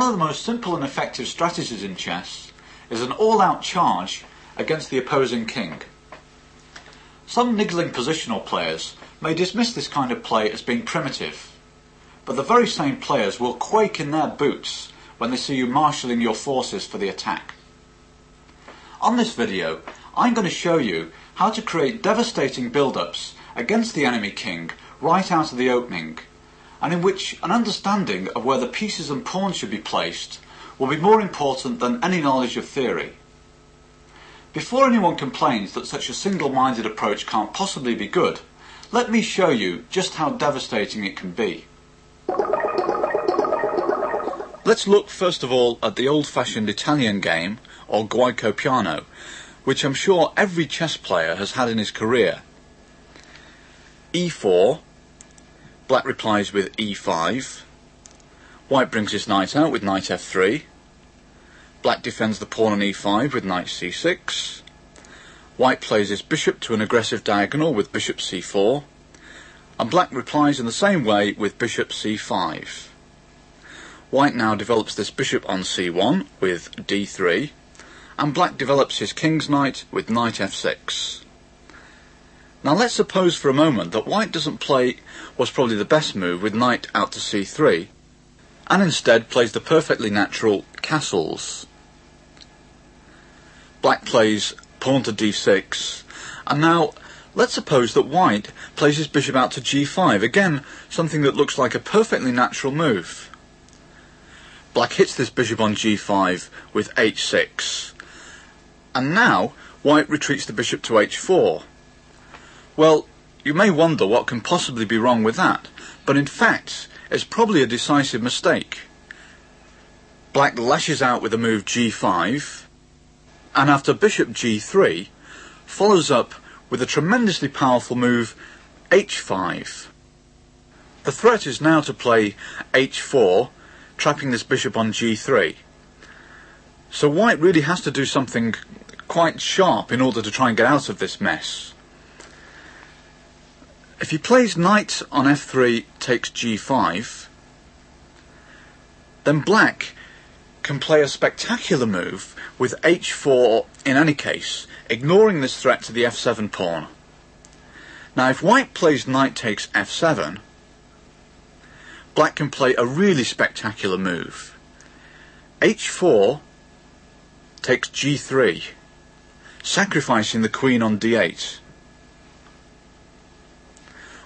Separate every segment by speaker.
Speaker 1: of the most simple and effective strategies in chess is an all-out charge against the opposing king. Some niggling positional players may dismiss this kind of play as being primitive, but the very same players will quake in their boots when they see you marshalling your forces for the attack. On this video, I'm going to show you how to create devastating build-ups against the enemy king right out of the opening, and in which an understanding of where the pieces and pawns should be placed will be more important than any knowledge of theory. Before anyone complains that such a single-minded approach can't possibly be good, let me show you just how devastating it can be. Let's look first of all at the old-fashioned Italian game, or guaico piano, which I'm sure every chess player has had in his career. e4, black replies with e5, white brings his knight out with knight f3, black defends the pawn on e5 with knight c6, white plays his bishop to an aggressive diagonal with bishop c4, and black replies in the same way with bishop c5. White now develops this bishop on c1 with d3, and black develops his king's knight with knight f6. Now let's suppose for a moment that white doesn't play what's probably the best move with knight out to c3, and instead plays the perfectly natural castles. Black plays pawn to d6, and now let's suppose that white plays his bishop out to g5, again something that looks like a perfectly natural move. Black hits this bishop on g5 with h6, and now white retreats the bishop to h4. Well, you may wonder what can possibly be wrong with that, but in fact it's probably a decisive mistake. Black lashes out with the move g5, and after bishop g3 follows up with a tremendously powerful move h5. The threat is now to play h4, trapping this bishop on g3. So white really has to do something quite sharp in order to try and get out of this mess. If he plays knight on f3 takes g5, then black can play a spectacular move with h4 in any case, ignoring this threat to the f7 pawn. Now if white plays knight takes f7, black can play a really spectacular move. h4 takes g3, sacrificing the queen on d8.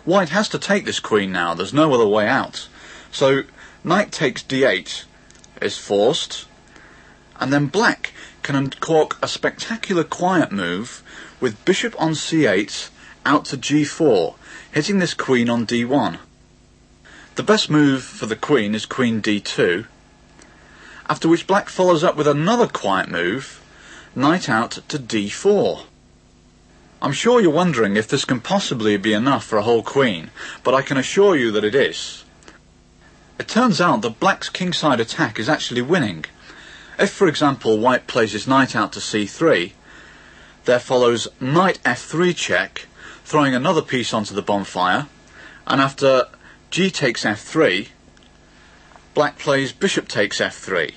Speaker 1: White has to take this queen now, there's no other way out. So knight takes d8 is forced, and then black can uncork a spectacular quiet move with bishop on c8 out to g4, hitting this queen on d1. The best move for the queen is queen d2, after which black follows up with another quiet move, knight out to d4. I'm sure you're wondering if this can possibly be enough for a whole queen, but I can assure you that it is. It turns out that black's kingside attack is actually winning. If, for example, white plays his knight out to c3, there follows knight f3 check, throwing another piece onto the bonfire, and after g takes f3, black plays bishop takes f3,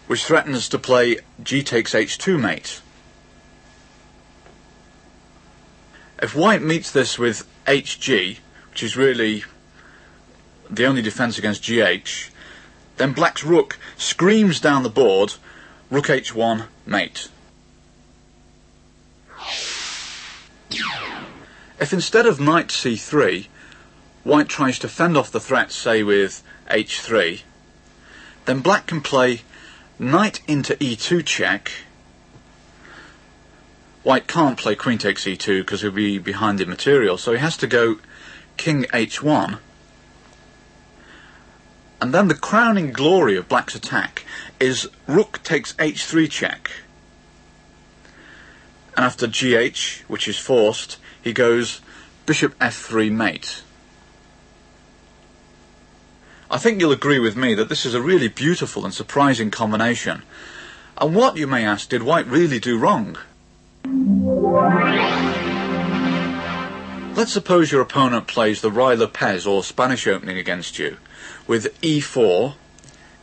Speaker 1: which threatens to play g takes h2 mate. If white meets this with hg, which is really the only defence against gh, then black's rook screams down the board, rook h1 mate. If instead of knight c3, white tries to fend off the threat, say with h3, then black can play knight into e2 check. White can't play queen takes e2 because he'll be behind in material, so he has to go king h1. And then the crowning glory of black's attack is rook takes h3 check. And after gh, which is forced, he goes bishop f3 mate. I think you'll agree with me that this is a really beautiful and surprising combination. And what, you may ask, did white really do wrong? Let's suppose your opponent plays the Ruy Lopez or Spanish opening against you, with e4,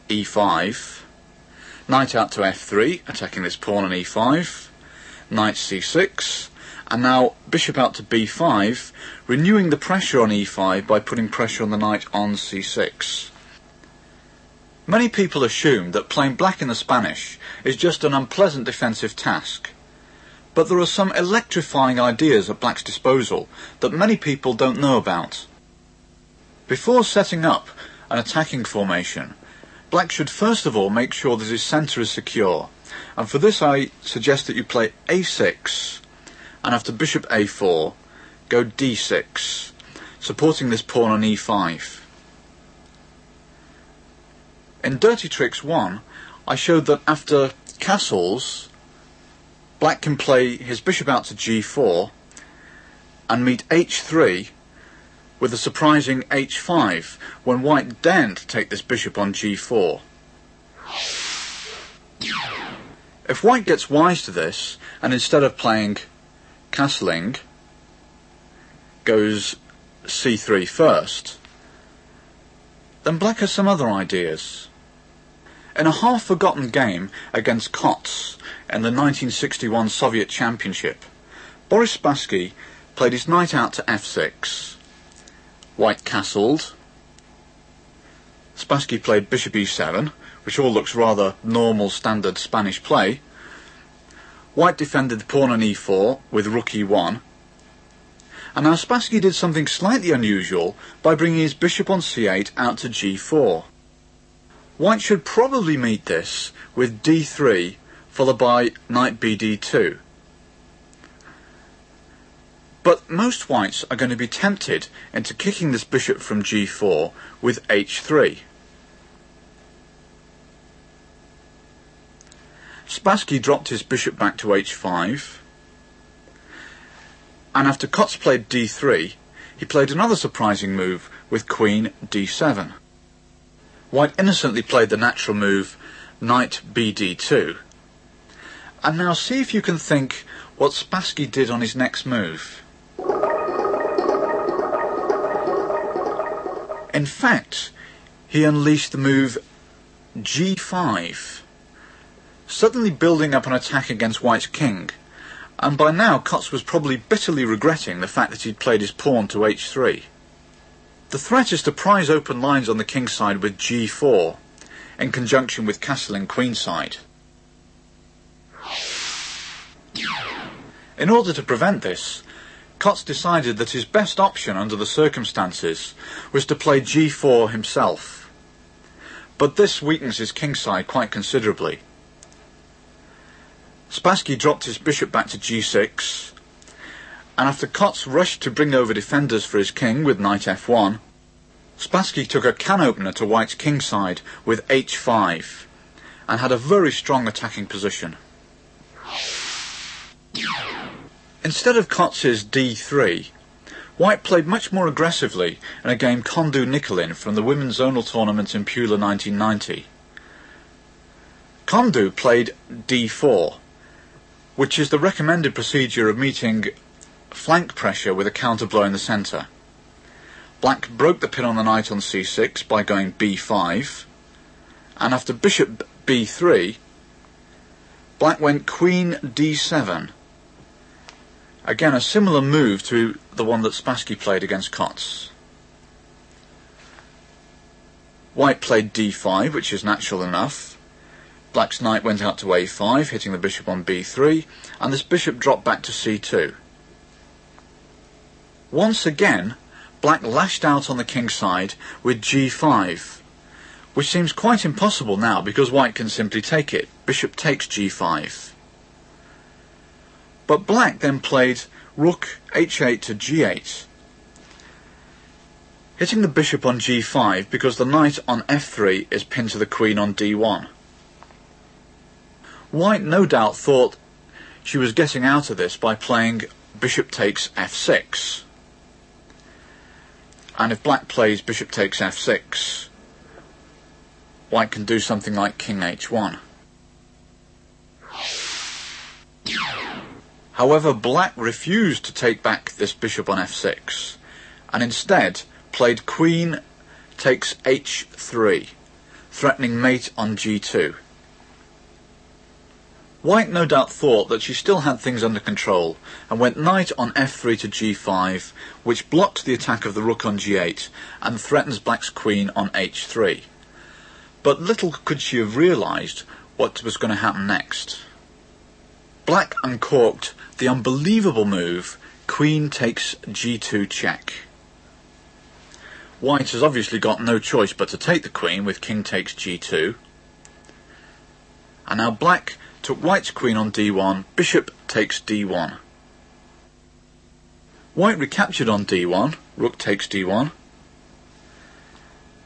Speaker 1: e5, knight out to f3, attacking this pawn on e5, knight c6, and now bishop out to b5, renewing the pressure on e5 by putting pressure on the knight on c6. Many people assume that playing black in the Spanish is just an unpleasant defensive task, but there are some electrifying ideas at black's disposal that many people don't know about. Before setting up an attacking formation, black should first of all make sure that his centre is secure, and for this I suggest that you play a6, and after bishop a4, go d6, supporting this pawn on e5. In Dirty Tricks 1, I showed that after castles, black can play his bishop out to g4 and meet h3 with a surprising h5 when white daren't take this bishop on g4. If white gets wise to this and instead of playing castling goes c3 first, then black has some other ideas. In a half-forgotten game against Kots in the 1961 Soviet Championship, Boris Spassky played his knight out to f6. White castled. Spassky played bishop e7, which all looks rather normal standard Spanish play. White defended the pawn on e4 with rook e1. And now Spassky did something slightly unusual by bringing his bishop on c8 out to g4. White should probably meet this with d3 followed by knight bd2. But most whites are going to be tempted into kicking this bishop from g4 with h3. Spassky dropped his bishop back to h5, and after Kots played d3, he played another surprising move with queen d7. White innocently played the natural move knight bd2. And now see if you can think what Spassky did on his next move. In fact, he unleashed the move g5, suddenly building up an attack against white's king, and by now Kots was probably bitterly regretting the fact that he'd played his pawn to h3. The threat is to prise open lines on the king's side with g4, in conjunction with castling queenside. In order to prevent this, Kots decided that his best option under the circumstances was to play g4 himself. But this weakens his king's side quite considerably. Spassky dropped his bishop back to g6, and after Kots rushed to bring over defenders for his king with knight f1, Spassky took a can opener to white's king side with h5 and had a very strong attacking position. Instead of Kots's d3, white played much more aggressively in a game Kondu-Nicolin from the women's zonal tournament in Pula 1990. Kondu played d4, which is the recommended procedure of meeting flank pressure with a counterblow in the centre. Black broke the pin on the knight on c6 by going b5, and after bishop b3, black went queen d7. Again, a similar move to the one that Spassky played against Kots. White played d5, which is natural enough. Black's knight went out to a5, hitting the bishop on b3, and this bishop dropped back to c2. Once again, black lashed out on the king's side with g5, which seems quite impossible now because white can simply take it. Bishop takes g5. But black then played rook h8 to g8, hitting the bishop on g5 because the knight on f3 is pinned to the queen on d1. White no doubt thought she was getting out of this by playing bishop takes f6. And if black plays bishop takes f6, white can do something like king h1. However, black refused to take back this bishop on f6, and instead played queen takes h3, threatening mate on g2. White no doubt thought that she still had things under control, and went knight on f3 to g5, which blocked the attack of the rook on g8, and threatens black's queen on h3. But little could she have realised what was going to happen next. Black uncorked the unbelievable move, queen takes g2 check. White has obviously got no choice but to take the queen with king takes g2. And now black took white's queen on d1, bishop takes d1. White recaptured on d1, rook takes d1.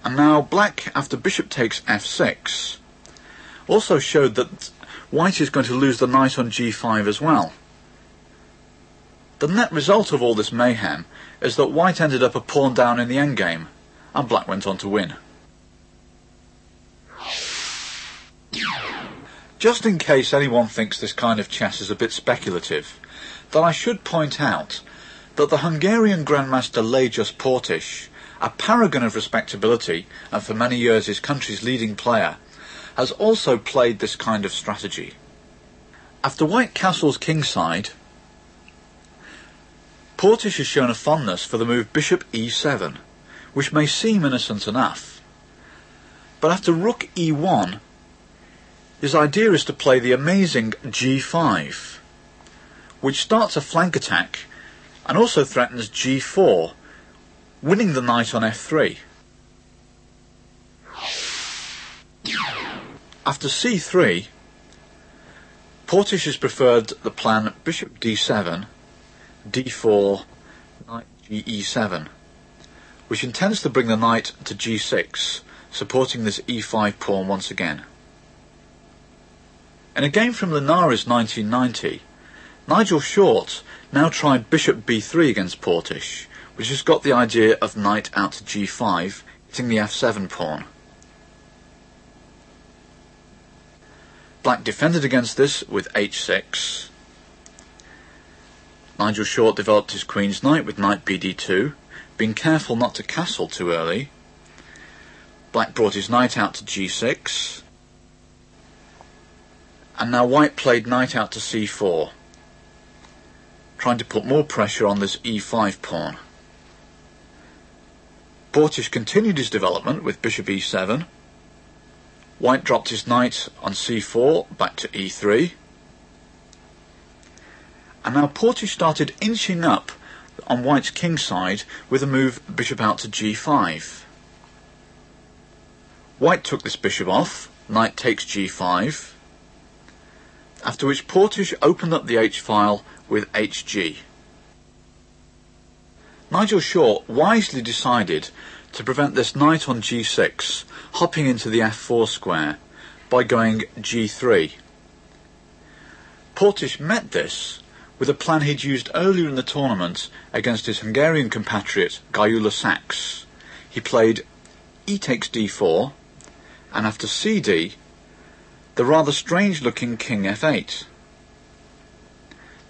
Speaker 1: And now black, after bishop takes f6, also showed that white is going to lose the knight on g5 as well. The net result of all this mayhem is that white ended up a pawn down in the endgame, and black went on to win. Just in case anyone thinks this kind of chess is a bit speculative, then I should point out that the Hungarian Grandmaster Lajos Portish, a paragon of respectability and for many years his country's leading player, has also played this kind of strategy. After white castles kingside, Portish has shown a fondness for the move bishop e7, which may seem innocent enough. But after rook e1, his idea is to play the amazing g5, which starts a flank attack and also threatens g4, winning the knight on f3. After c3, Portish has preferred the plan bishop d7, d4, knight ge7, which intends to bring the knight to g6, supporting this e5 pawn once again. In a game from Linares 1990, Nigel Short now tried bishop b3 against Portish, which has got the idea of knight out to g5, hitting the f7 pawn. Black defended against this with h6. Nigel Short developed his queen's knight with knight bd2, being careful not to castle too early. Black brought his knight out to g6. And now white played knight out to c4, trying to put more pressure on this e5 pawn. Portish continued his development with bishop e7. White dropped his knight on c4 back to e3. And now Portish started inching up on white's king side with a move bishop out to g5. White took this bishop off, knight takes g5, after which Portish opened up the h-file with hg. Nigel Short wisely decided to prevent this knight on g6 hopping into the f4 square by going g3. Portish met this with a plan he'd used earlier in the tournament against his Hungarian compatriot Gyula Sachs. He played e takes d4, and after cd, the rather strange-looking king f8.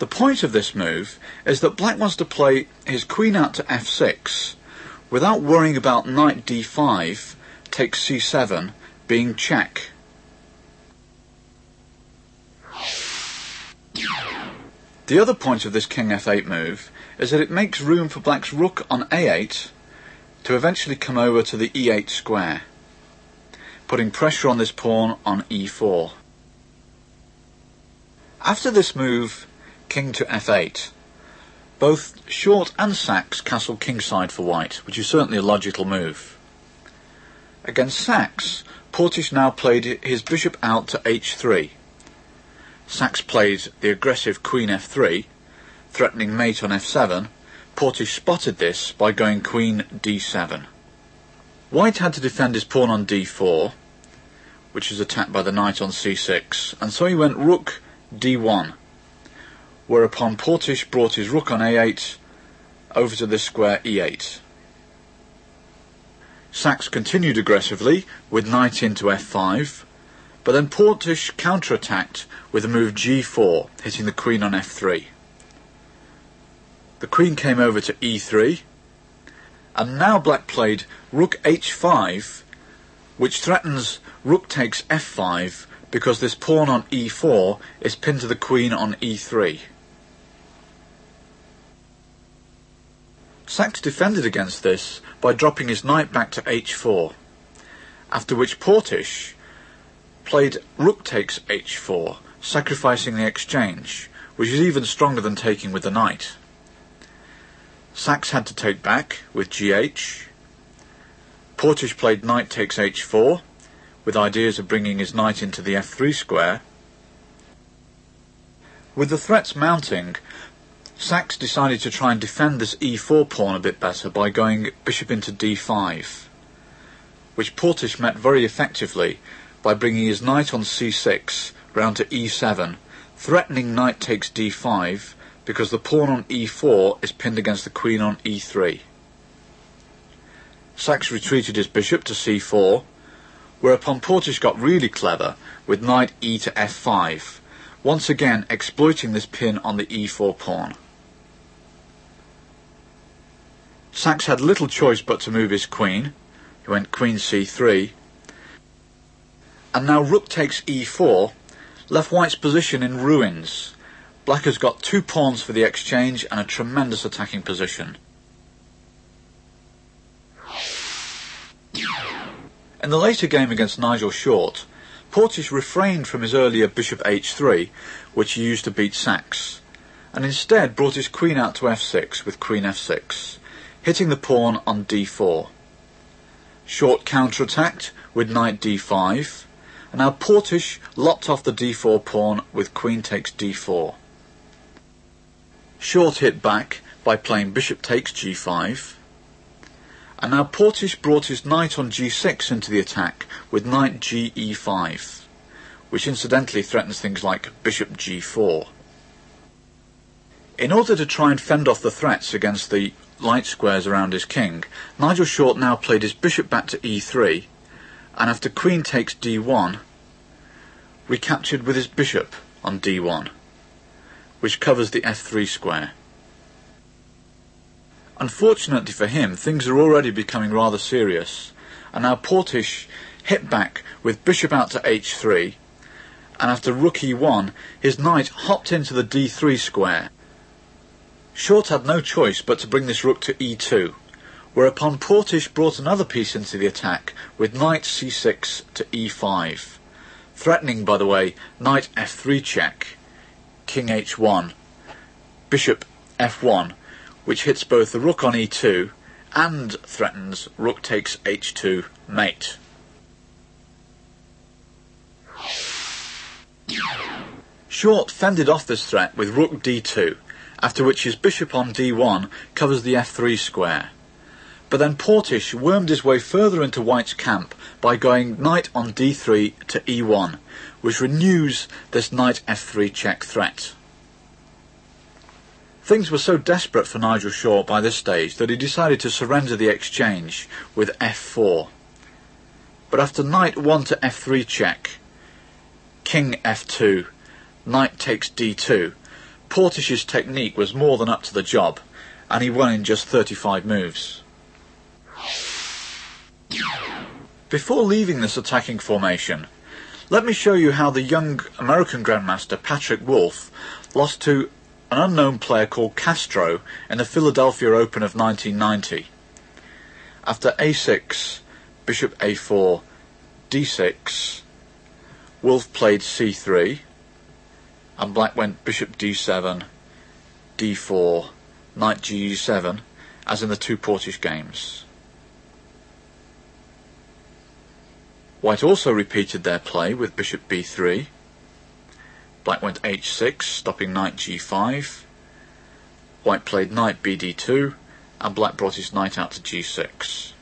Speaker 1: The point of this move is that black wants to play his queen out to f6 without worrying about knight d5 takes c7 being check. The other point of this king f8 move is that it makes room for black's rook on a8 to eventually come over to the e8 square, putting pressure on this pawn on e4. After this move, king to f8, both Short and Sachs castled kingside for white, which is certainly a logical move. Against Sachs, Portish now played his bishop out to h3. Sachs played the aggressive queen f3, threatening mate on f7. Portish spotted this by going queen d7. White had to defend his pawn on d4, which is attacked by the knight on c6, and so he went rook d1, whereupon Portish brought his rook on a8 over to this square e8. Sachs continued aggressively with knight into f5, but then Portish counterattacked with a move g4, hitting the queen on f3. The queen came over to e3, and now black played rook h5 which threatens rook takes f5 because this pawn on e4 is pinned to the queen on e3. Sachs defended against this by dropping his knight back to h4, after which Portish played rook takes h4, sacrificing the exchange, which is even stronger than taking with the knight. Sachs had to take back with gh. Portish played knight takes h4, with ideas of bringing his knight into the f3 square. With the threats mounting, Sachs decided to try and defend this e4 pawn a bit better by going bishop into d5, which Portish met very effectively by bringing his knight on c6 round to e7, threatening knight takes d5 because the pawn on e4 is pinned against the queen on e3. Sachs retreated his bishop to c4, whereupon Portish got really clever with knight e to f5, once again exploiting this pin on the e4 pawn. Sachs had little choice but to move his queen. He went queen c3, and now rook takes e4 left white's position in ruins. Black has got two pawns for the exchange and a tremendous attacking position. In the later game against Nigel Short, Portish refrained from his earlier bishop h3, which he used to beat Sachs, and instead brought his queen out to f6 with queen f6, hitting the pawn on d4. Short counterattacked with knight d5, and now Portish lopped off the d4 pawn with queen takes d4. Short hit back by playing bishop takes g5, and now Portish brought his knight on g6 into the attack with knight ge5, which incidentally threatens things like bishop g4. In order to try and fend off the threats against the light squares around his king, Nigel Short now played his bishop back to e3, and after queen takes d1, recaptured with his bishop on d1, which covers the f3 square. Unfortunately for him, things are already becoming rather serious, and now Portish hit back with bishop out to h3, and after rook e1, his knight hopped into the d3 square. Short had no choice but to bring this rook to e2, whereupon Portish brought another piece into the attack with knight c6 to e5, threatening, by the way, knight f3 check, king h1, bishop f1, which hits both the rook on e2 and threatens rook takes h2 mate. Short fended off this threat with rook d2, after which his bishop on d1 covers the f3 square. But then Portish wormed his way further into white's camp by going knight on d3 to e1, which renews this knight f3 check threat. Things were so desperate for Nigel Short by this stage that he decided to surrender the exchange with f4. But after knight 1 to f3 check, king f2, knight takes d2, Portish's technique was more than up to the job, and he won in just 35 moves. Before leaving this attacking formation, let me show you how the young American Grandmaster Patrick Wolf lost to an unknown player called Castro in the Philadelphia Open of 1990. After a6, bishop a4, d6, Wolf played c3, and Black went bishop d7, d4, knight g7, as in the two Portish games. White also repeated their play with bishop b3. Black went h6, stopping knight g5. White played knight bd2, and Black brought his knight out to g6.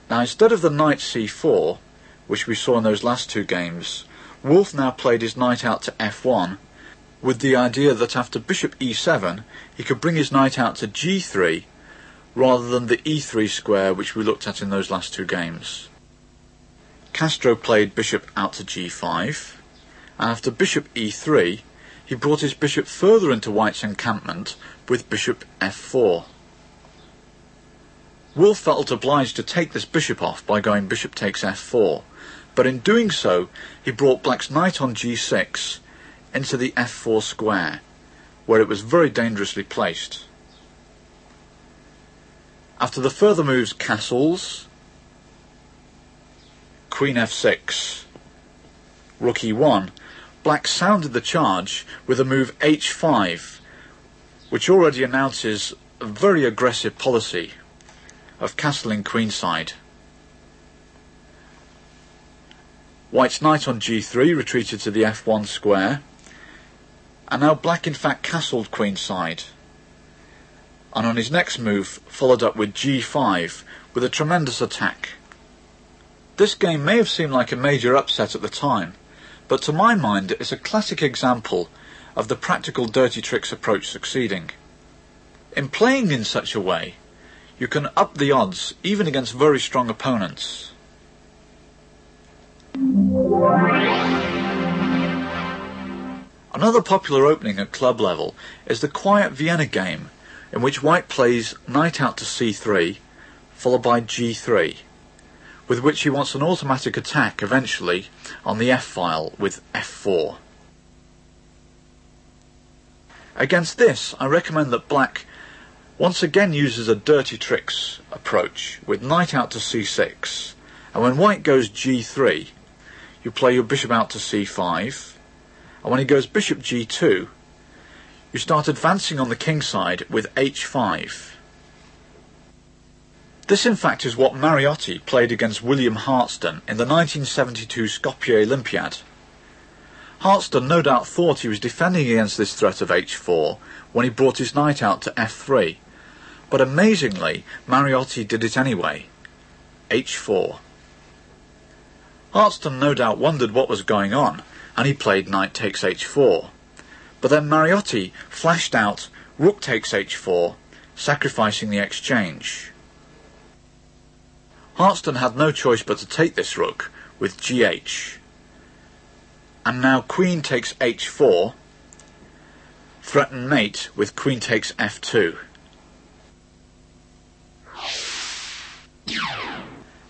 Speaker 1: Now, instead of the knight c4, which we saw in those last two games, Wolf now played his knight out to f1, with the idea that after bishop e7, he could bring his knight out to g3, rather than the e3 square which we looked at in those last two games. Castro played bishop out to g5, and after bishop e3, he brought his bishop further into White's encampment with bishop f4. Wolf felt obliged to take this bishop off by going bishop takes f4, but in doing so he brought black's knight on g6 into the f4 square, where it was very dangerously placed. After the further moves castles, queen f6, rook e1, black sounded the charge with a move h5, which already announces a very aggressive policy of castling queenside. White's knight on g3 retreated to the f1 square, and now black in fact castled queenside, and on his next move followed up with g5 with a tremendous attack. This game may have seemed like a major upset at the time, but to my mind it's a classic example of the practical dirty tricks approach succeeding. In playing in such a way, you can up the odds even against very strong opponents. Another popular opening at club level is the quiet Vienna game, in which white plays knight out to c3 followed by g3, with which he wants an automatic attack eventually on the f-file with f4. Against this, I recommend that black once again uses a dirty tricks approach with knight out to c6, and when white goes g3, you play your bishop out to c5, and when he goes bishop g2, you start advancing on the king side with h5. This in fact is what Mariotti played against William Hartston in the 1972 Skopje Olympiad. Hartston no doubt thought he was defending against this threat of h4 when he brought his knight out to f3, but amazingly Mariotti did it anyway. h4. Hartston no doubt wondered what was going on, and he played knight takes h4, but then Mariotti flashed out rook takes h4, sacrificing the exchange. Hartston had no choice but to take this rook with gh, and now queen takes h4, threaten mate with queen takes f2.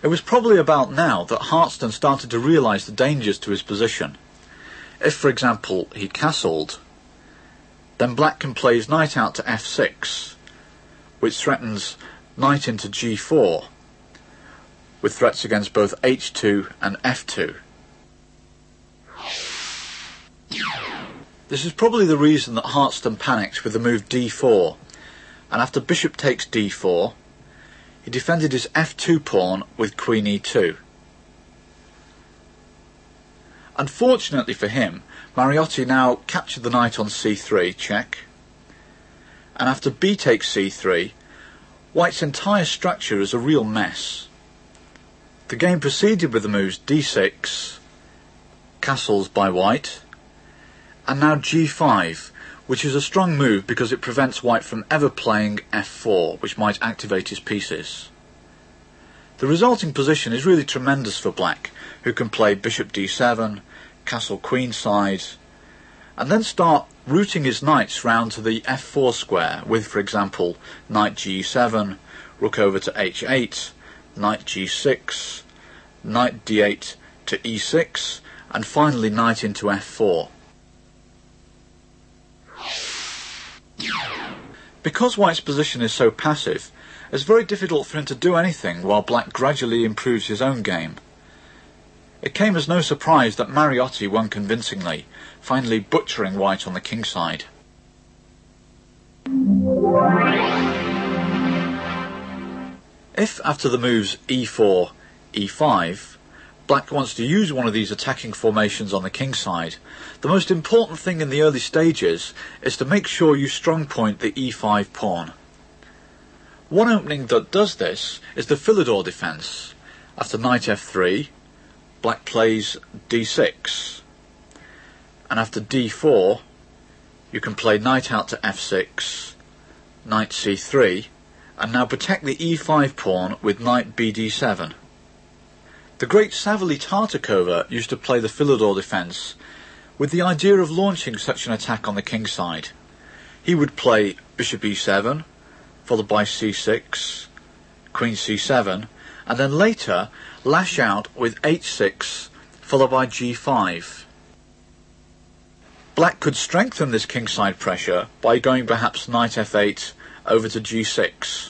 Speaker 1: It was probably about now that Hartston started to realise the dangers to his position. If, for example, he castled, then black can play his knight out to f6, which threatens knight into g4, with threats against both h2 and f2. This is probably the reason that Hartston panicked with the move d4, and after bishop takes d4, he defended his f2 pawn with queen e2. Unfortunately for him, Mariotti now captured the knight on c3, check, and after b takes c3, white's entire structure is a real mess. The game proceeded with the moves d6, castles by white, and now g5, which is a strong move because it prevents white from ever playing f4, which might activate his pieces. The resulting position is really tremendous for black, who can play bishop d7, castle queenside, and then start routing his knights round to the f4 square with, for example, knight g7, rook over to h8, knight g6, knight d8 to e6, and finally knight into f4. Because white's position is so passive, it's very difficult for him to do anything while black gradually improves his own game. It came as no surprise that Mariotti won convincingly, finally butchering white on the king side. If, after the moves e4, e5, black wants to use one of these attacking formations on the king side, the most important thing in the early stages is to make sure you strong point the e5 pawn. One opening that does this is the Philidor defence. After knight f3, black plays d6, and after d4 you can play knight out to f6, knight c3, and now protect the e5 pawn with knight bd7. The great Savily Tartakova used to play the Philidor defence with the idea of launching such an attack on the king side. He would play bishop e7, followed by c6, queen c7, and then later lash out with h6 followed by g5. Black could strengthen this kingside pressure by going perhaps knight f8 over to g6.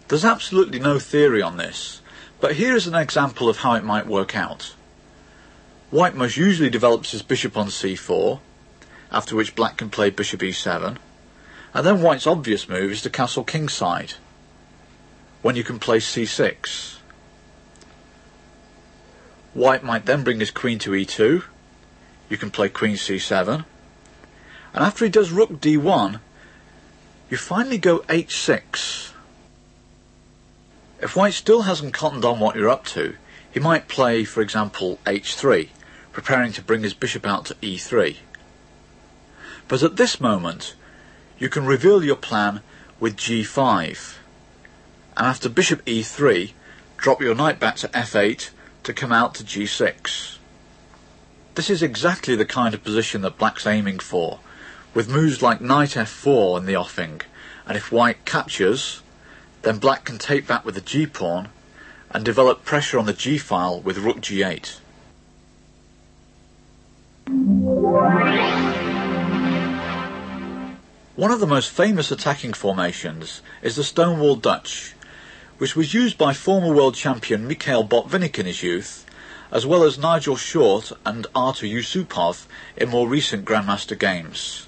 Speaker 1: There's absolutely no theory on this, but here is an example of how it might work out. White most usually develops his bishop on c4, after which black can play bishop e7, and then white's obvious move is to castle kingside, when you can play c6. White might then bring his queen to e2, you can play queen c7, and after he does rook d1, you finally go h6. If white still hasn't cottoned on what you're up to, he might play, for example, h3, preparing to bring his bishop out to e3. But at this moment, you can reveal your plan with g5, and after bishop e3, drop your knight back to f8 to come out to g6. This is exactly the kind of position that black's aiming for, with moves like knight f4 in the offing, and if white captures, then black can take back with the g-pawn and develop pressure on the g-file with rook g8. One of the most famous attacking formations is the Stonewall Dutch, which was used by former world champion Mikhail Botvinnik in his youth, as well as Nigel Short and Artur Yusupov in more recent Grandmaster games.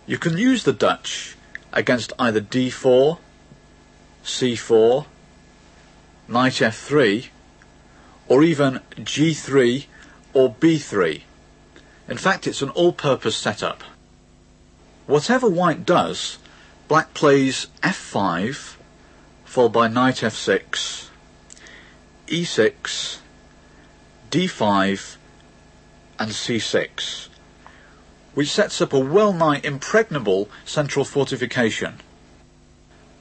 Speaker 1: You can use the Dutch against either d4, c4, knight f3, or even g3 or b3. In fact, it's an all-purpose setup. Whatever white does, black plays f5, followed by knight f6, e6, d5, and c6, which sets up a well-nigh impregnable central fortification.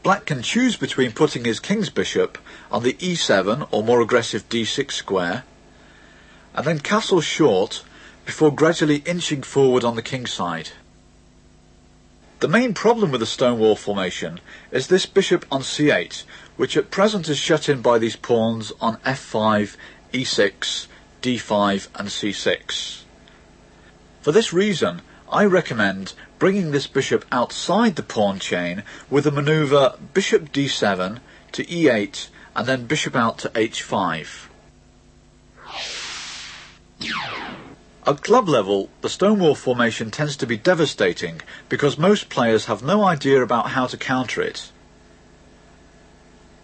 Speaker 1: Black can choose between putting his king's bishop on the e7 or more aggressive d6 square, and then castle short before gradually inching forward on the king side. The main problem with the Stonewall formation is this bishop on c8, which at present is shut in by these pawns on f5, e6, d5 and c6. For this reason, I recommend bringing this bishop outside the pawn chain with the manoeuvre bishop d7 to e8 and then bishop out to h5. At club level, the Stonewall formation tends to be devastating because most players have no idea about how to counter it.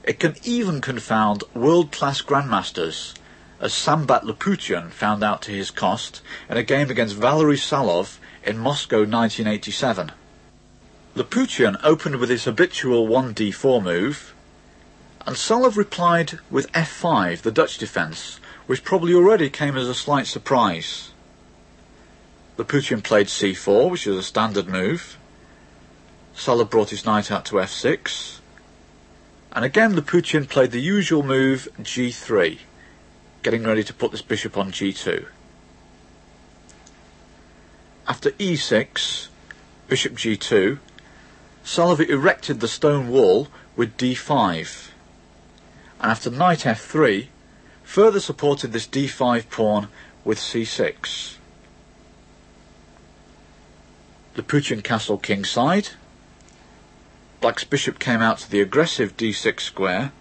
Speaker 1: It can even confound world-class grandmasters, as Sambat Laputin found out to his cost in a game against Valery Salov in Moscow 1987. Laputin opened with his habitual 1d4 move, and Salov replied with f5, the Dutch defence, which probably already came as a slight surprise. Laputin played c4, which is a standard move. Salov brought his knight out to f6, and again Laputin played the usual move g3, getting ready to put this bishop on g2. After e6, bishop g2, Salov erected the stone wall with d5, and after knight f3, further supported this d5 pawn with c6. Laputin castled kingside. Black's bishop came out to the aggressive d6 square,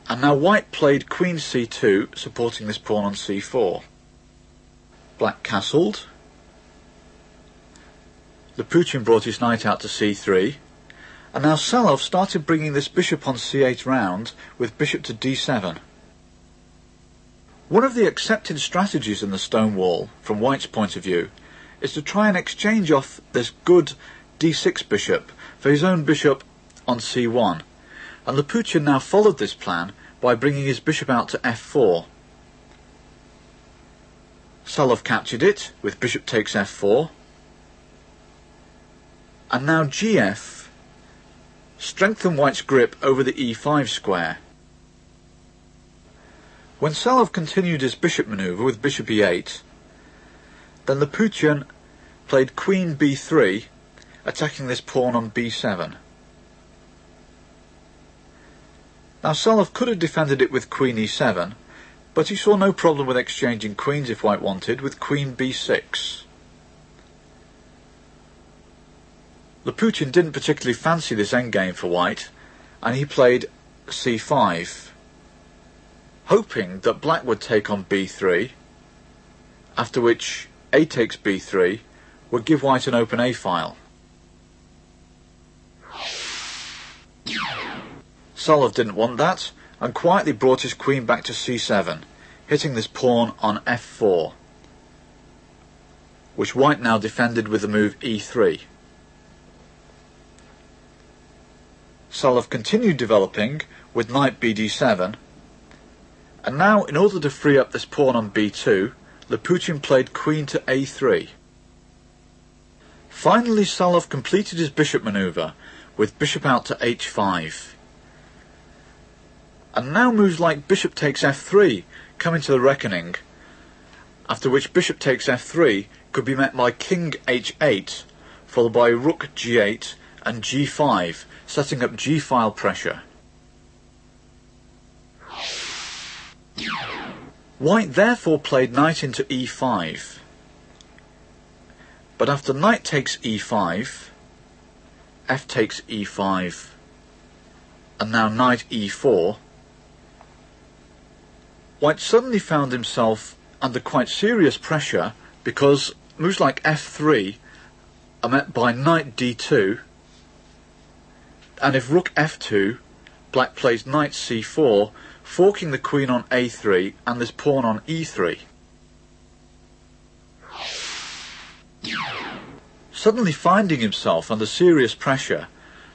Speaker 1: and now white played queen c2, supporting this pawn on c4. Black castled. Laputin brought his knight out to c3, and now Salov started bringing this bishop on c8 round with bishop to d7. One of the accepted strategies in the stone wall, from white's point of view, is to try and exchange off this good d6 bishop for his own bishop on c1, and Laputin now followed this plan by bringing his bishop out to f4. Salov captured it with bishop takes f4, and now gf strengthened white's grip over the e5 square. When Salov continued his bishop manoeuvre with bishop e8, then Laputin played queen b3, attacking this pawn on b7. Now Salov could have defended it with queen e7, but he saw no problem with exchanging queens if white wanted, with queen b6. Laputin didn't particularly fancy this endgame for white, and he played c5, hoping that black would take on b3, after which a takes b3 would give white an open a file. Salov didn't want that, and quietly brought his queen back to c7, hitting this pawn on f4, which white now defended with the move e3. Salov continued developing with knight bd7, and now, in order to free up this pawn on b2, Laputin played queen to a3. Finally, Salov completed his bishop maneuver with bishop out to h5. And now moves like bishop takes f3 come into the reckoning, after which bishop takes f3 could be met by king h8, followed by rook g8 and g5, setting up g-file pressure. White therefore played knight into e5, but after knight takes e5, f takes e5, and now knight e4, white suddenly found himself under quite serious pressure, because moves like f3 are met by knight d2, and if rook f2, black plays knight c4, forking the queen on a3 and this pawn on e3. Suddenly finding himself under serious pressure,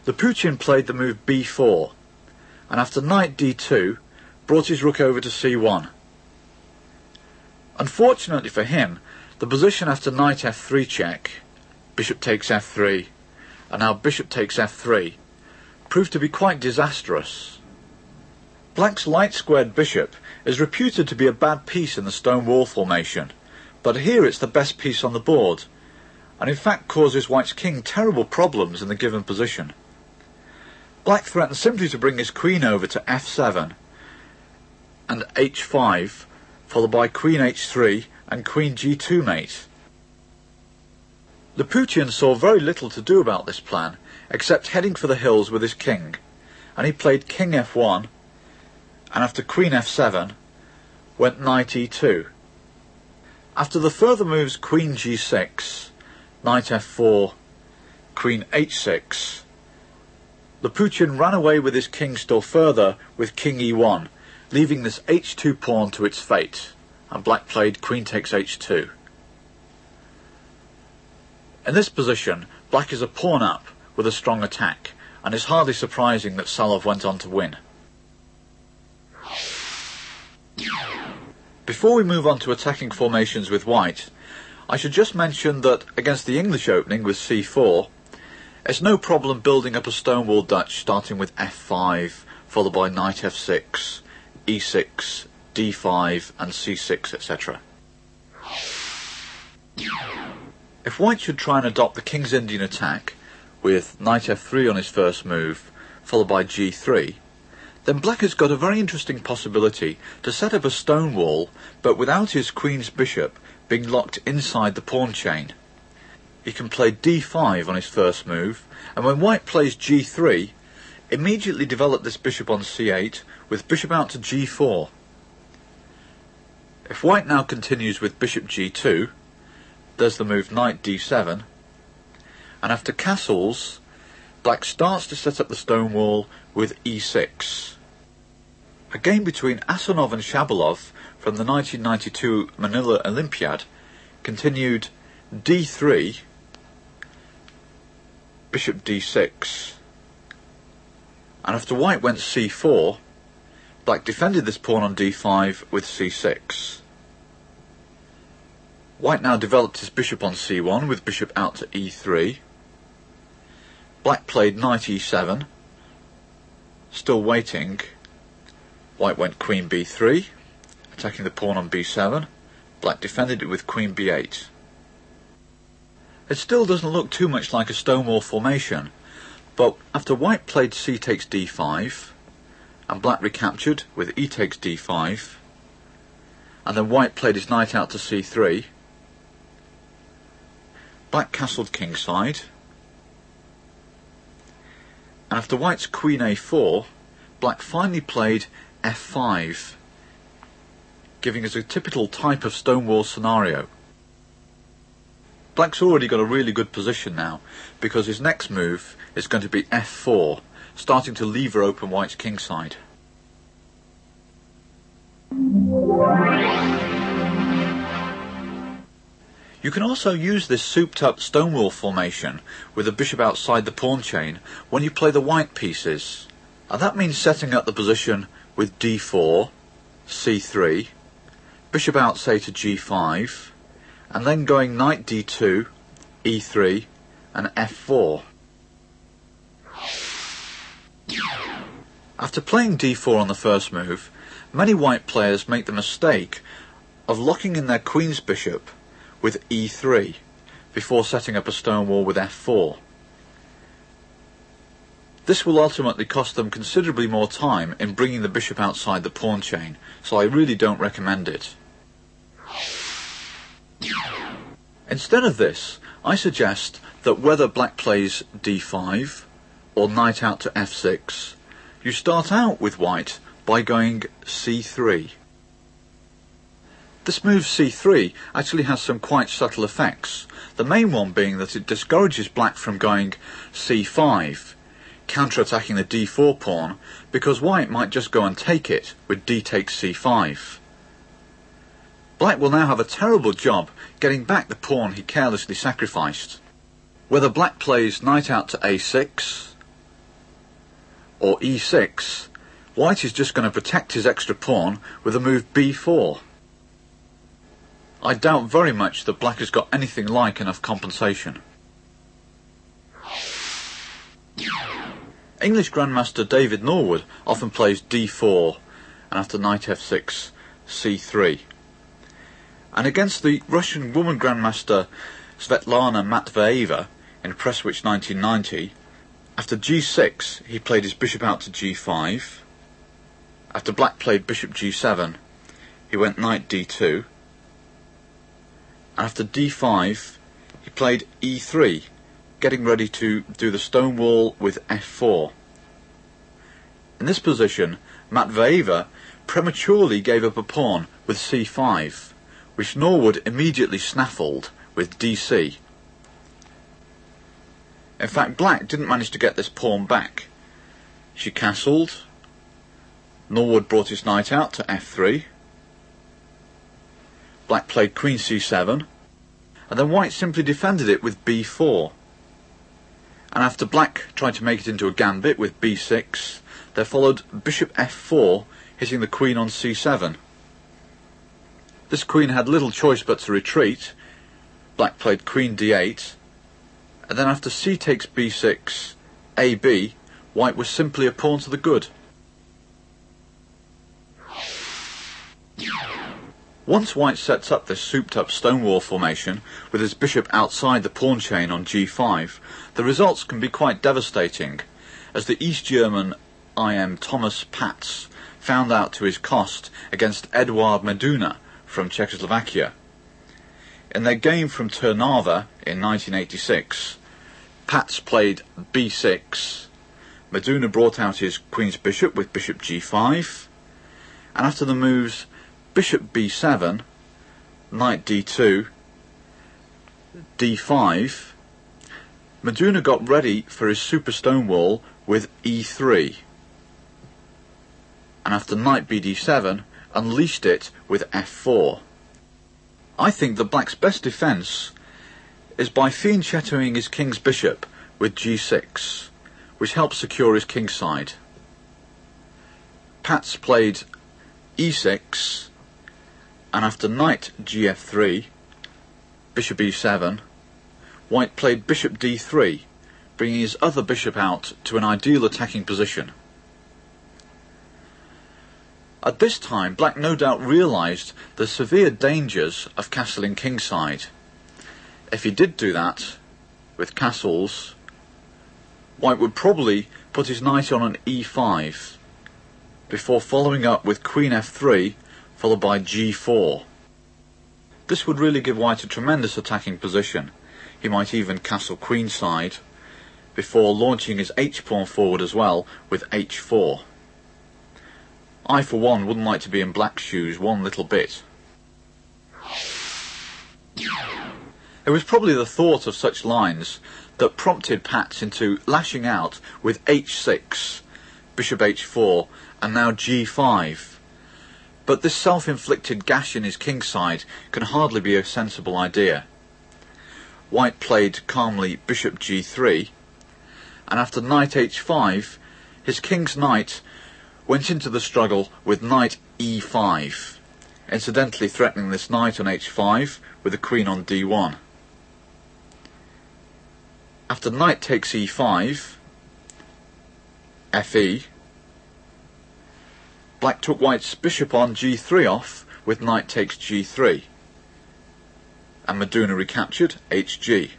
Speaker 1: Laputin played the move b4, and after knight d2, brought his rook over to c1. Unfortunately for him, the position after knight f3 check, bishop takes f3, and now bishop takes f3, proved to be quite disastrous. Black's light-squared bishop is reputed to be a bad piece in the stone wall formation, but here it's the best piece on the board, and in fact causes white's king terrible problems in the given position. Black threatens simply to bring his queen over to f7, and h5, followed by queen h3 and queen g2 mate. Laputin saw very little to do about this plan, except heading for the hills with his king, and he played king f1, and after queen f7, went knight e2. After the further moves queen g6, knight f4, queen h6, Laputin ran away with his king still further with king e1, leaving this h2 pawn to its fate, and black played queen takes h2. In this position, black is a pawn up with a strong attack, and it's hardly surprising that Salov went on to win. Before we move on to attacking formations with white, I should just mention that against the English opening with c4, it's no problem building up a stonewall Dutch starting with f5, followed by knight f6, e6, d5 and c6, etc. If white should try and adopt the King's Indian attack with knight f3 on his first move, followed by g3, then black has got a very interesting possibility to set up a stone wall, but without his queen's bishop being locked inside the pawn chain. He can play d5 on his first move, and when white plays g3, immediately develop this bishop on c8 with bishop out to g4. If white now continues with bishop g2, there's the move knight d7, and after castles, black starts to set up the stone wall with e6. A game between Asanov and Shabalov from the 1992 Manila Olympiad continued d3, bishop d6, and after white went c4, black defended this pawn on d5 with c6. White now developed his bishop on c1 with bishop out to e3. Black played knight e7, still waiting. White went queen b3, attacking the pawn on b7. Black defended it with queen b8. It still doesn't look too much like a stonewall formation, but after white played c takes d5, and black recaptured with e takes d5, and then white played his knight out to c3, black castled kingside, and after white's queen a4, black finally played f5, giving us a typical type of stonewall scenario. Black's already got a really good position now, because his next move is going to be f4, starting to lever open white's kingside. You can also use this souped up stonewall formation with the bishop outside the pawn chain when you play the white pieces, and that means setting up the position with d4, c3, bishop out say to g5, and then going knight d2, e3 and f4. After playing d4 on the first move, many white players make the mistake of locking in their queen's bishop with e3 before setting up a stonewall with f4. This will ultimately cost them considerably more time in bringing the bishop outside the pawn chain, so I really don't recommend it. Instead of this, I suggest that whether black plays d5 or knight out to f6, you start out with white by going c3. This move c3 actually has some quite subtle effects, the main one being that it discourages black from going c5, counter-attacking the d4 pawn, because white might just go and take it with d takes c5. Black will now have a terrible job getting back the pawn he carelessly sacrificed. Whether black plays knight out to a6 or e6, white is just going to protect his extra pawn with the move b4. I doubt very much that black has got anything like enough compensation. English Grandmaster David Norwood often plays d4 and after knight f6, c3. And against the Russian woman Grandmaster Svetlana Matveeva in Presswich 1990, after g6 he played his bishop out to g5, after black played bishop g7 he went knight d2, and after d5 he played e3, getting ready to do the stonewall with f4. In this position, Matveeva prematurely gave up a pawn with c5, which Norwood immediately snaffled with dc. In fact, black didn't manage to get this pawn back. She castled, Norwood brought his knight out to f3, black played queen c7, and then white simply defended it with b4. And after black tried to make it into a gambit with b6, there followed bishop f4, hitting the queen on c7. This queen had little choice but to retreat. Black played queen d8, and then after c takes b6, ab, white was simply a pawn to the good. Once white sets up this souped-up stonewall formation with his bishop outside the pawn chain on g5, the results can be quite devastating, as the East German IM Thomas Patz found out to his cost against Eduard Meduna from Czechoslovakia. In their game from Trnava in 1986, Patz played b6, Meduna brought out his queen's bishop with bishop g5, and after the moves bishop b7, knight d2, d5, Meduna got ready for his super stonewall with e3, and after knight bd7, unleashed it with f4. I think that black's best defence is by fianchettoing his king's bishop with g6, which helps secure his kingside. Patz played e6, and after knight gf3, bishop e7, white played bishop d3, bringing his other bishop out to an ideal attacking position. At this time, black no doubt realised the severe dangers of castling kingside. If he did do that with castles, white would probably put his knight on an e5 before following up with queen f3 followed by g4. This would really give white a tremendous attacking position. He might even castle queenside before launching his h-pawn forward as well with h4. I for one wouldn't like to be in black's shoes one little bit. It was probably the thought of such lines that prompted Pats into lashing out with h6, bishop h4, and now g5. But this self-inflicted gash in his kingside can hardly be a sensible idea. White played calmly bishop g3, and after knight h5, his king's knight went into the struggle with knight e5, incidentally threatening this knight on h5 with the queen on d1. After knight takes e5, fe, black took white's bishop on g3 off with knight takes g3, and Meduna recaptured hg.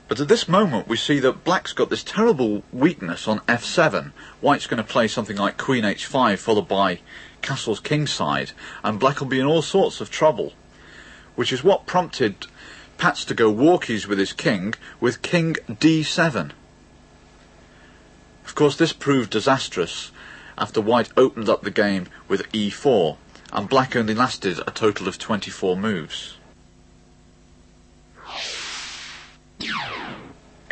Speaker 1: But at this moment we see that black's got this terrible weakness on f7. White's going to play something like queen h5 followed by castle's kingside, and black will be in all sorts of trouble, which is what prompted Pats to go walkies with his king with king d7. Of course this proved disastrous after white opened up the game with e4, and black only lasted a total of 24 moves.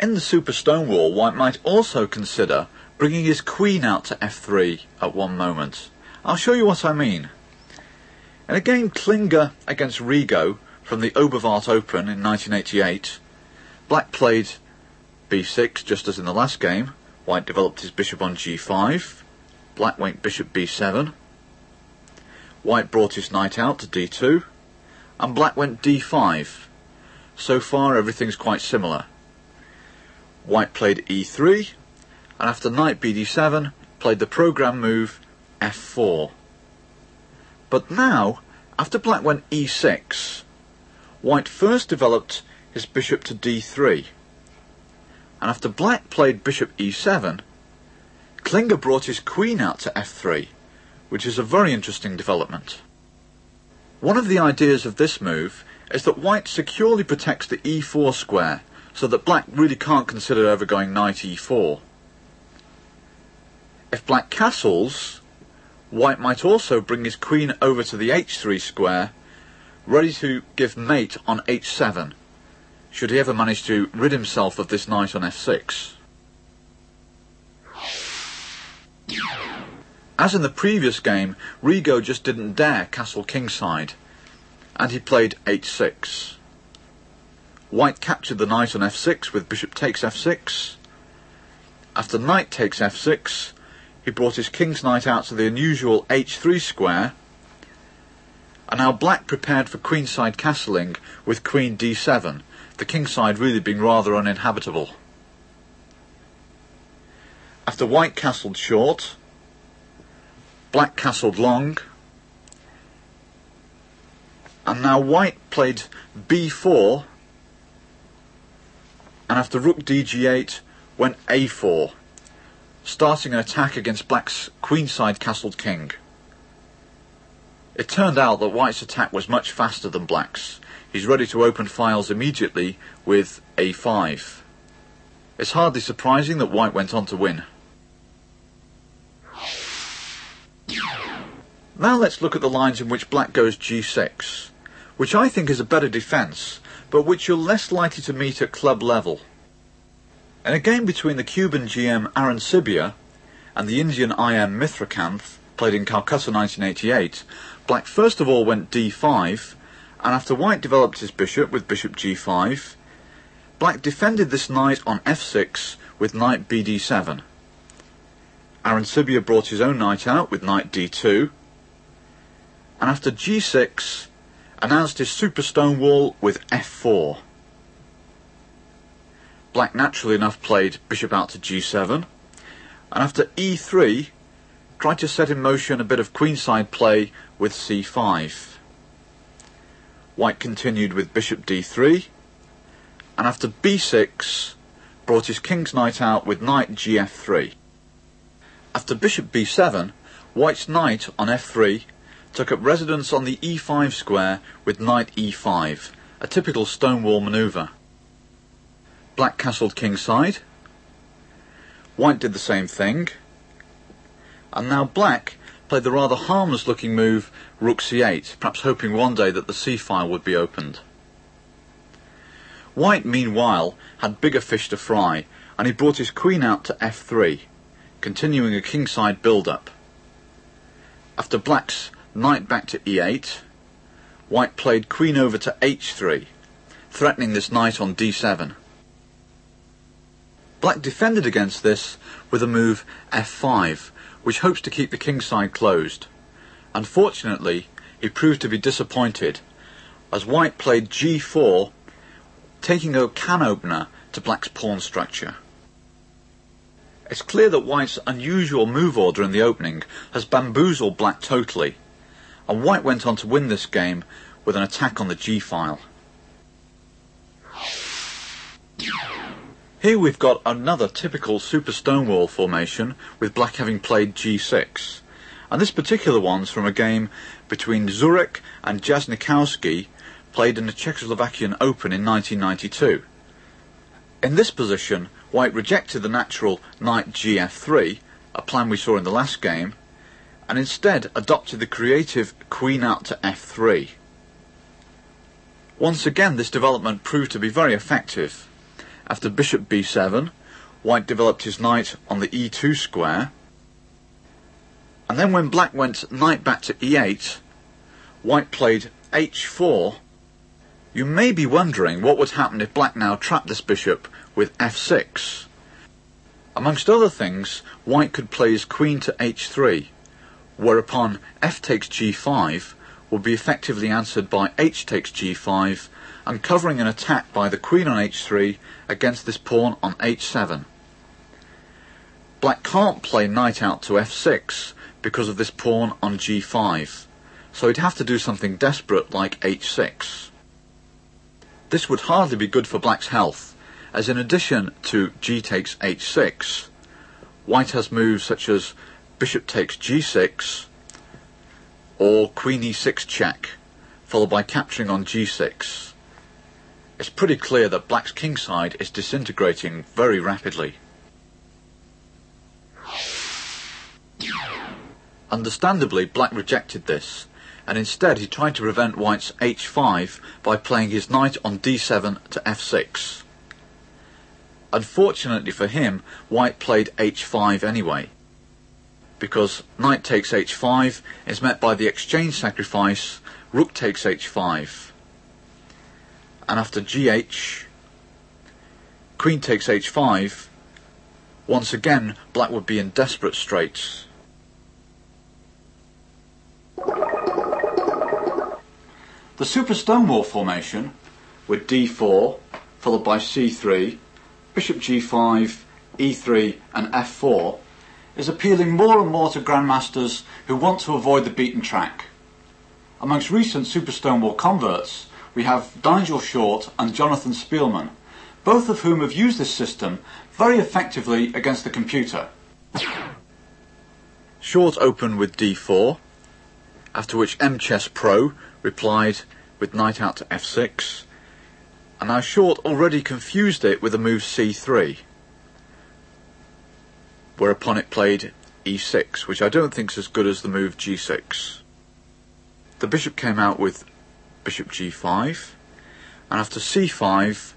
Speaker 1: In the Super Stonewall, white might also consider bringing his queen out to f3 at one moment. I'll show you what I mean. In a game Klinger against Rigo from the Oberwart Open in 1988, black played b6 just as in the last game. White developed his bishop on g5, black went bishop b7, white brought his knight out to d2, and black went d5. So far everything's quite similar. White played e3, and after knight bd7 played the program move f4. But now, after black went e6, white first developed his bishop to d3, and after black played bishop e7, Klinger brought his queen out to f3, which is a very interesting development. One of the ideas of this move is that white securely protects the e4 square, so that black really can't consider ever going knight e4. If black castles, white might also bring his queen over to the h3 square, ready to give mate on h7, should he ever manage to rid himself of this knight on f6. As in the previous game, Rigo just didn't dare castle kingside, and he played h6. White captured the knight on f6 with bishop takes f6. After knight takes f6, he brought his king's knight out to the unusual h3 square, and now black prepared for queenside castling with queen d7, the kingside really being rather uninhabitable. After white castled short, black castled long, and now white played b4, and after rook dg8 went a4, starting an attack against black's queenside castled king. It turned out that white's attack was much faster than black's. He's ready to open files immediately with a5. It's hardly surprising that white went on to win. Now let's look at the lines in which black goes g6, which I think is a better defence, but which you're less likely to meet at club level. In a game between the Cuban GM Arancibia and the Indian IM Mithrakanth, played in Calcutta 1988, black first of all went d5, and after white developed his bishop with bishop g5, black defended this knight on f6 with knight bd7. Arancibia brought his own knight out with knight d2, and after g6 announced his super stonewall with f4. Black naturally enough played bishop out to g7, and after e3 tried to set in motion a bit of queenside play with c5. White continued with bishop d3, and after b6 brought his king's knight out with knight gf3. After bishop b7, White's knight on f3 took up residence on the e5 square with knight e5, a typical stonewall manoeuvre. Black castled kingside. White did the same thing, and now Black played the rather harmless looking move rook c8, perhaps hoping one day that the c-file would be opened. White meanwhile had bigger fish to fry, and he brought his queen out to f3, continuing a kingside build-up. After Black's knight back to e8, White played queen over to h3, threatening this knight on d7. Black defended against this with a move f5, which hopes to keep the kingside closed. Unfortunately, he proved to be disappointed, as White played g4, taking a can opener to Black's pawn structure. It's clear that White's unusual move order in the opening has bamboozled Black totally, and White went on to win this game with an attack on the g-file. Here we've got another typical super stonewall formation, with Black having played g6, and this particular one's from a game between Zurek and Jasnikowski, played in the Czechoslovakian Open in 1992. In this position, White rejected the natural knight gf3, a plan we saw in the last game, and instead adopted the creative queen out to f3. Once again, this development proved to be very effective. After bishop b7, White developed his knight on the e2 square, and then when Black went knight back to e8, White played h4. You may be wondering what would happen if Black now trapped this bishop with f6. Amongst other things, White could play his queen to h3, whereupon f takes g5 would be effectively answered by h takes g5, uncovering an attack by the queen on h3 against this pawn on h7. Black can't play knight out to f6 because of this pawn on g5, so he'd have to do something desperate like h6. This would hardly be good for Black's health, as in addition to g takes h6, White has moves such as bishop takes g6 or queen e6 check, followed by capturing on g6. It's pretty clear that Black's kingside is disintegrating very rapidly. Understandably, Black rejected this, and instead he tried to prevent White's h5 by playing his knight on d7 to f6. Unfortunately for him, White played h5 anyway, because knight takes h5 is met by the exchange sacrifice rook takes h5. And after gh, queen takes h5, once again Black would be in desperate straits. The super stonewall formation, with d4, followed by c3, bishop g5, e3 and f4, is appealing more and more to grandmasters who want to avoid the beaten track. Amongst recent super stonewall converts, we have Nigel Short and Jonathan Spielman, both of whom have used this system very effectively against the computer. Short opened with d4, after which MChess Pro replied with knight out to f6, and now Short already confused it with the move c3, whereupon it played e6, which I don't think is as good as the move g6. The bishop came out with bishop g5, and after c5,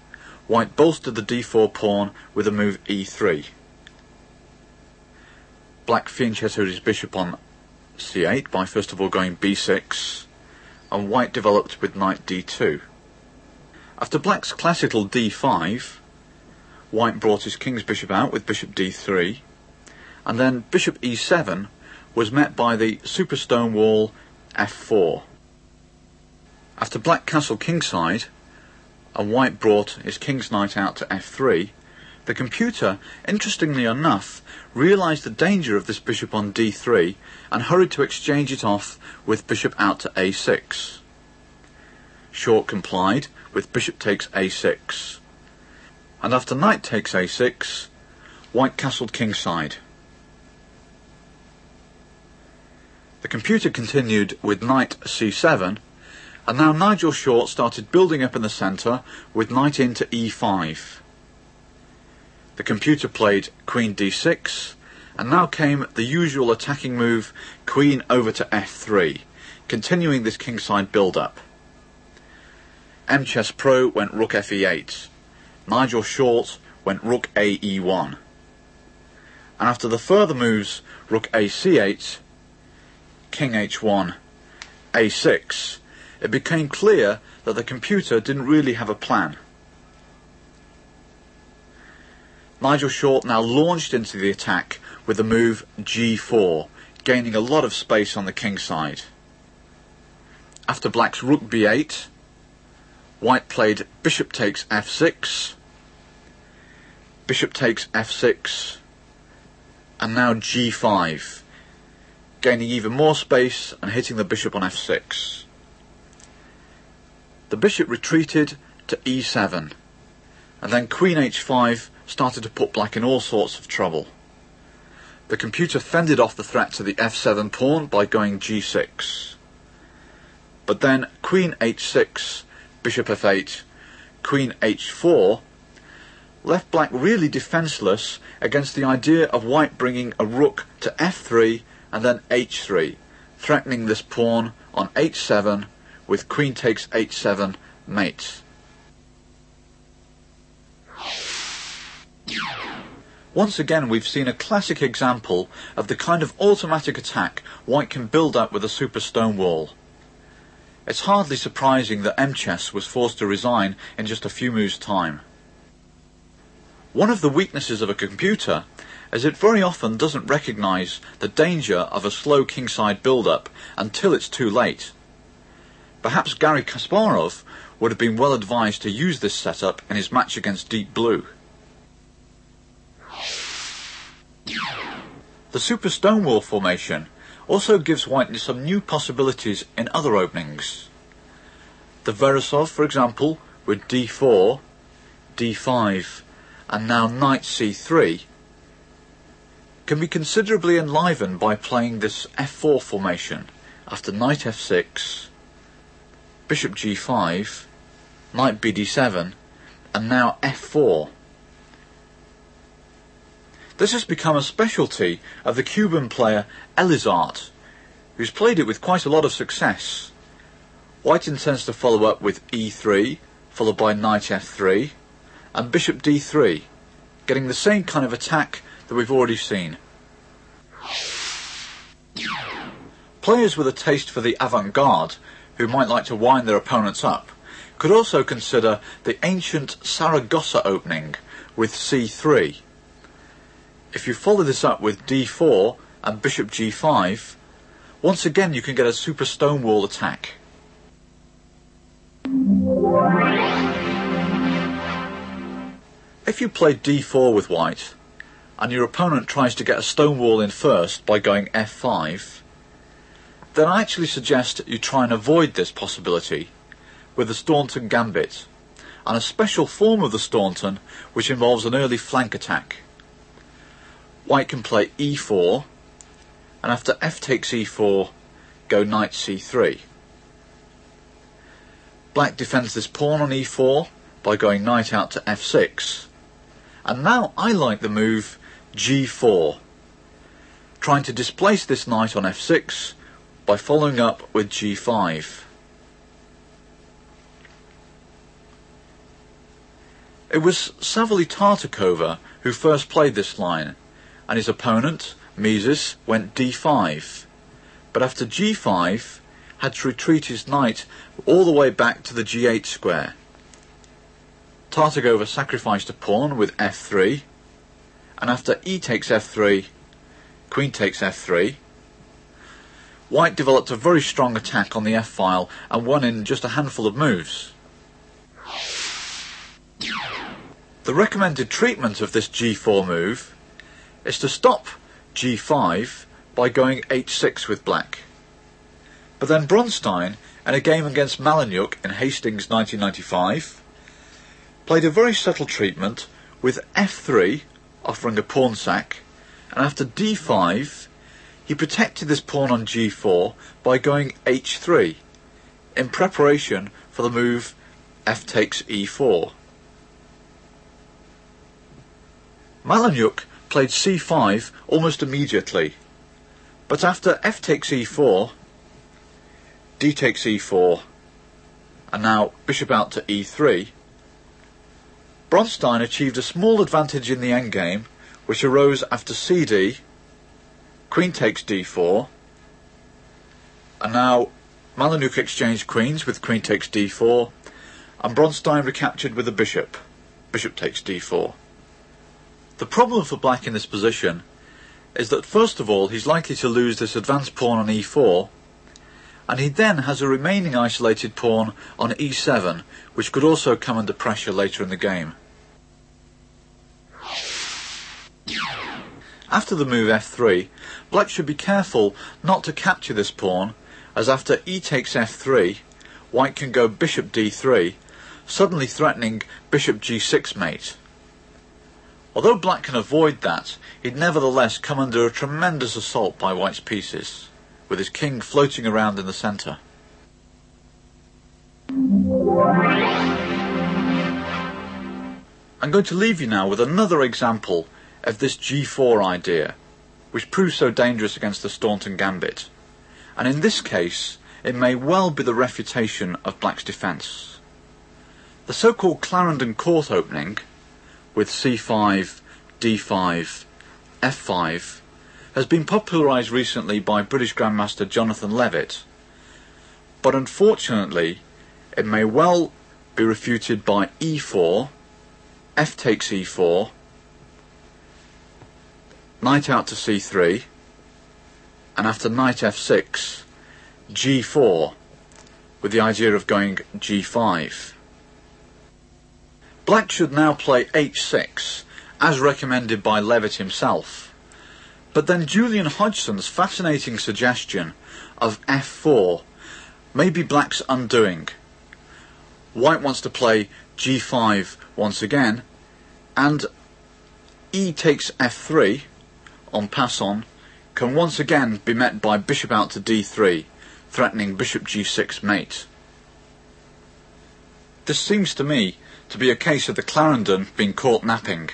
Speaker 1: White bolstered the d4 pawn with the move e3. Black fianchettoed his bishop on c8 by first of all going b6, and White developed with knight d2. After Black's classical d5, White brought his king's bishop out with bishop d3, and then bishop e7 was met by the super stonewall f4. After Black castled kingside, and White brought his king's knight out to f3, the computer, interestingly enough, realised the danger of this bishop on d3 and hurried to exchange it off with bishop out to a6. short complied with bishop takes a6. And after knight takes a6, white castled kingside. The computer continued with knight c7, and now Nigel Short started building up in the centre with knight into e5. The computer played queen d6, and now came the usual attacking move, queen over to f3, continuing this kingside build-up. Chess Pro went rook fe8. Nigel Short went rook a e1. And after the further moves, rook a c8, king h1, a6, it became clear that the computer didn't really have a plan. Nigel Short now launched into the attack with the move g4, gaining a lot of space on the king side. After black's rook b8, white played bishop takes f6, bishop takes f6, and now g5, gaining even more space and hitting the bishop on f6. The bishop retreated to e7, and then queen h5 started to put black in all sorts of trouble. The computer fended off the threat to the f7 pawn by going g6. But then queen h6, bishop f8, queen h4 left black really defenceless against the idea of white bringing a rook to f3 and then h3, threatening this pawn on h7 with queen takes h7 mate. Once again we've seen a classic example of the kind of automatic attack white can build up with a super stone wall. It's hardly surprising that Chess was forced to resign in just a few moves' time. One of the weaknesses of a computer is it very often doesn't recognise the danger of a slow kingside build-up until it's too late. Perhaps Garry Kasparov would have been well advised to use this setup in his match against Deep Blue. The super stonewall formation also gives white some new possibilities in other openings. The Veresov, for example, with d4, d5, and now knight c3, can be considerably enlivened by playing this f4 formation after knight f6, bishop g5, knight bd7, and now f4. This has become a specialty of the Cuban player Elizart, who's played it with quite a lot of success. White intends to follow up with e3, followed by knight f3, and bishop d3, getting the same kind of attack that we've already seen. Players with a taste for the avant-garde, who might like to wind their opponents up, could also consider the ancient Saragossa opening with c3. If you follow this up with d4 and bishop g5, once again you can get a super stonewall attack. If you play d4 with white, and your opponent tries to get a stonewall in first by going f5, then I actually suggest you try and avoid this possibility with the Staunton Gambit, and a special form of the Staunton which involves an early flank attack. White can play e4, and after f takes e4, go knight c3. Black defends this pawn on e4 by going knight out to f6, and now I like the move g4, trying to displace this knight on f6 by following up with g5. It was Savely Tartakova who first played this line, and his opponent, Mises, went d5, but after g5 had to retreat his knight all the way back to the g8 square. Tartakova sacrificed a pawn with f3, and after e takes f3, queen takes f3. White developed a very strong attack on the f-file and won in just a handful of moves. The recommended treatment of this g4 move is to stop g5 by going h6 with black. But then Bronstein in a game against Malanyuk in Hastings 1995, played a very subtle treatment with f3 offering a pawn sack, and after d5 he protected this pawn on g4 by going h3 in preparation for the move f takes e4. Malanyuk played c5 almost immediately, but after f takes e4, d takes e4, and now bishop out to e3, Bronstein achieved a small advantage in the endgame, which arose after cd, queen takes d4, and now Malanyuk exchanged queens with queen takes d4, and Bronstein recaptured with a bishop. Bishop takes d4. The problem for black in this position is that first of all he's likely to lose this advanced pawn on e4, and he then has a remaining isolated pawn on e7, which could also come under pressure later in the game. After the move f3, black should be careful not to capture this pawn, as after e takes f3, white can go bishop d3, suddenly threatening bishop g6 mate. Although black can avoid that, he'd nevertheless come under a tremendous assault by white's pieces, with his king floating around in the centre. I'm going to leave you now with another example of this g4 idea, which proves so dangerous against the Staunton gambit, and in this case it may well be the refutation of black's defence. The so-called Clarendon court opening, with c5, d5, f5, has been popularised recently by British Grandmaster Jonathan Levitt, but unfortunately it may well be refuted by e4, f takes e4, knight out to c3, and after knight f6, g4, with the idea of going g5. Black should now play h6, as recommended by Levitt himself, but then Julian Hodgson's fascinating suggestion of f4 may be black's undoing. White wants to play g5 once again, and e takes f3 on pass-on can once again be met by bishop out to d3, threatening bishop g6 mate. This seems to me to be a case of the Clarendon being caught napping.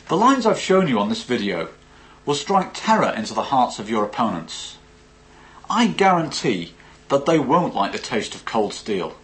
Speaker 1: The lines I've shown you on this video will strike terror into the hearts of your opponents. I guarantee that they won't like the taste of cold steel.